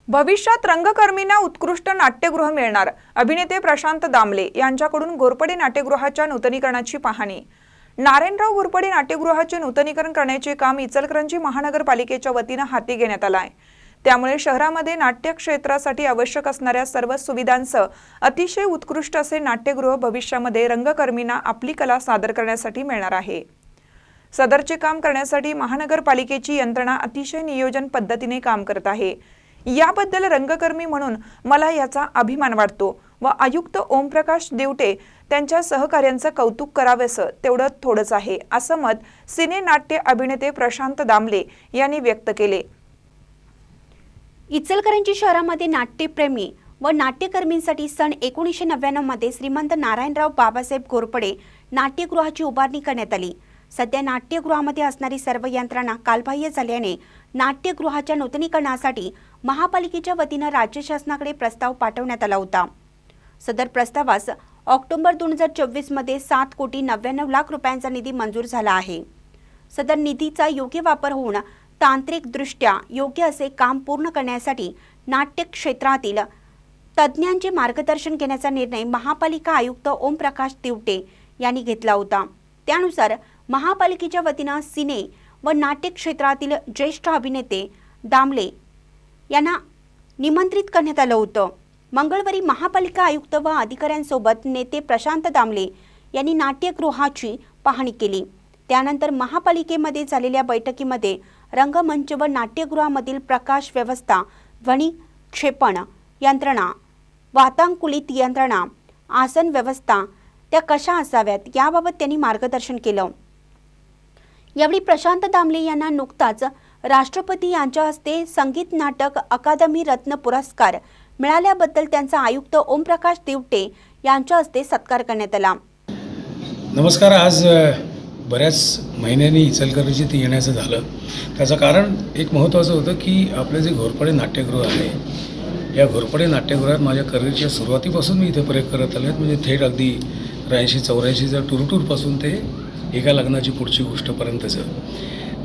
भविष्यात रंगकर्मींना उत्कृष्ट नाट्यगृह मिळणार। अभिनेते प्रशांत दामले यांच्याकडून घोरपडे नाट्यगृहाच्या नूतनीकरणाची पाहणी। नारायणराव घोरपडे नाट्यगृहाचे नूतनीकरण करण्याचे काम इचलकरंजी महानगरपालिकेच्या वतीने हाती घेण्यात आले आहे। त्यामुळे शहरामध्ये नाट्य क्षेत्रासाठी आवश्यक असणाऱ्या सर्व सुविधांसह अतिशय उत्कृष्ट असे नाट्यगृह भविष्यामध्ये रंगकर्मींना आपली कला सादर करण्यासाठी मिळणार आहे। सदरचे काम करण्यासाठी महानगरपालिकेची यंत्रणा अतिशय नियोजन पद्धतीने काम करत आहे। याबद्दल रंगकर्मी म्हणून मला याचा अभिमान वाटतो व आयुक्त ओमप्रकाश दिवटे त्यांच्या सहकार्यांचे कौतुक करावेसे तेवढं थोडंच आहे, असं मत सिने नाट्य अभिनेते प्रशांत दामले यांनी व्यक्त केले। इचलकरंजी शहरामध्ये नाट्यप्रेमी व नाट्यकर्मींसाठी सन 1999 मध्ये श्रीमंत नारायणराव बाबासाहेब घोरपडे नाट्यगृहाची उभारणी करण्यात आली। सध्या नाट्यगृहामध्ये असणारी सर्व यंत्रणा कालबाह्य झाल्याने नाट्यगृहाच्या नूतनीकरणासाठी महापालिकेच्या वतीने राज्य शासनाकडे प्रस्ताव पाठवण्यात आला होता। सदर प्रस्तावास ऑक्टोबर 2024 मध्ये 7,99,00,000 रुपयांचा निधी मंजूर झाला आहे। सदर निधीचा योग्य वापर होऊन तांत्रिकदृष्ट्या योग्य असे काम पूर्ण करण्यासाठी नाट्य क्षेत्रातील तज्ज्ञांचे मार्गदर्शन घेण्याचा निर्णय महापालिका आयुक्त ओमप्रकाश दिवटे यांनी घेतला होता। त्यानुसार महापालिकेच्या वतीने सिने व नाट्य क्षेत्रातील ज्येष्ठ अभिनेते दामले यांना निमंत्रित करण्यात आलं होतं। मंगळवारी महापालिका आयुक्त व अधिकाऱ्यांसोबत नेते प्रशांत दामले यांनी नाट्यगृहाची पाहणी केली। त्यानंतर महापालिकेमध्ये झालेल्या बैठकीमध्ये रंगमंच व नाट्यगृहामधील प्रकाश व्यवस्था, ध्वनी क्षेपण यंत्रणा, वातानुकूलित यंत्रणा, आसन व्यवस्था त्या कशा असाव्यात याबाबत त्यांनी मार्गदर्शन केलं। यावेळी प्रशांत दामले यांना नुकताच राष्ट्रपती यांच्या हस्ते संगीत नाटक अकादमी रत्न पुरस्कार मिळाल्याबद्दल त्यांचा आयुक्त ओमप्रकाश दिवटे यांच्या हस्ते सत्कार करण्यात आला। नमस्कार। आज बऱ्याच महिन्यांनी इचलकरंजीत येण्याचं झालं, त्याचं कारण एक महत्त्वाचं होतं की आपलं जे घोरपडे नाट्यगृह आहे, या घोरपडे नाट्यगृहात माझ्या करिअरच्या सुरुवातीपासून मी इथे प्रयोग करत आलो आहे। म्हणजे थेट अगदी 83-84च्या टूरपासून ते एका लग्नाची पुढची गोष्टपर्यंतचं।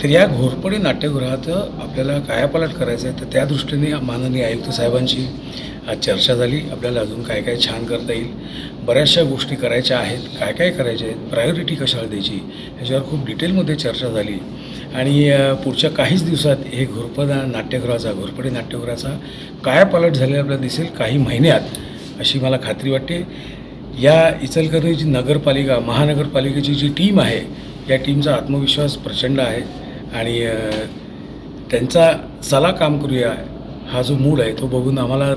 तर या घोरपडे नाट्यगृहात आपल्याला कायापालट करायचं आहे, तर त्या दृष्टीने माननीय आयुक्त साहेबांची आज चर्चा झाली। आपल्याला अजून काय काय छान करता येईल, बऱ्याचशा गोष्टी करायच्या आहेत, काय काय करायच्या आहेत, प्रायोरिटी कशाला द्यायची ह्याच्यावर खूप डिटेलमध्ये चर्चा झाली। आणि पुढच्या काहीच दिवसात हे घोरपडे नाट्यगृहाचा कायापालट झालेला आपल्याला दिसेल, काही महिन्यात, अशी मला खात्री वाटते। या इचलकरंजी नगरपालिका महानगरपालिकेची जी टीम आहे, या टीमचा आत्मविश्वास प्रचंड आहे आणि त्यांचा चला काम करूया हा जो मूड आहे तो बघून आम्हाला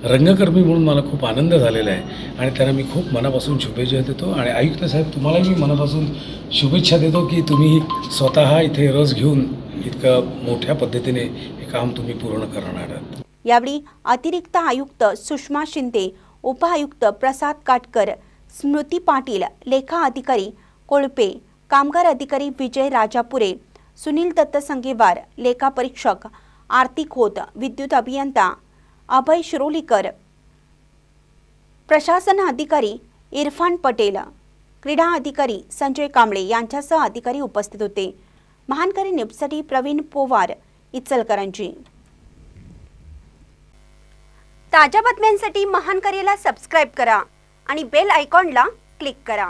रंगकर्मी म्हणून मला खूप आनंद झालेला आहे आणि त्यांना मी खूप मनापासून शुभेच्छा देतो। आणि आयुक्त साहेब, तुम्हालाही मी मनापासून शुभेच्छा देतो की तुम्ही स्वतः इथे रस घेऊन इतकं मोठ्या पद्धतीने हे काम तुम्ही पूर्ण करणार आहात। यावेळी अतिरिक्त आयुक्त सुषमा शिंदे, उपआयुक्त प्रसाद काटकर, स्मृती पाटील, लेखा अधिकारी कोळपे, कामगार अधिकारी विजय राजापुरे, सुनील दत्त संगेवार, लेखा परीक्षक आरती खोत, विद्युत अभियंता अभय शिरोलीकर, प्रशासन अधिकारी इरफान पटेल, क्रीडा अधिकारी संजय कांबळे यांच्यासह अधिकारी उपस्थित होते। महानकरी न्यूजसाठी प्रवीण पोवार, इचलकरंजी। ताज्या बातम्यांसाठी महानकरीला सबस्क्राइब करा आणि बेल आयकॉनला क्लिक करा।